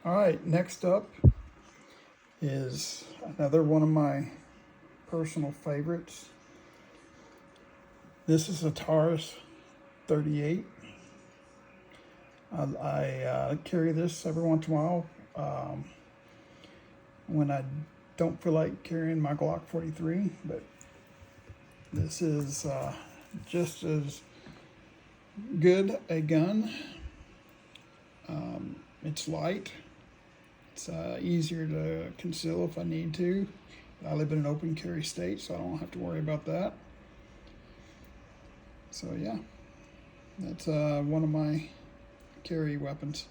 All right, next up is another one of my personal favorites. This is a Taurus 38. I carry this every once in a while when I don't feel like carrying my Glock 43, but this is just as good a gun. It's light. It's easier to conceal if I need to. I live in an open carry state, so I don't have to worry about that. So yeah, that's one of my carry weapons.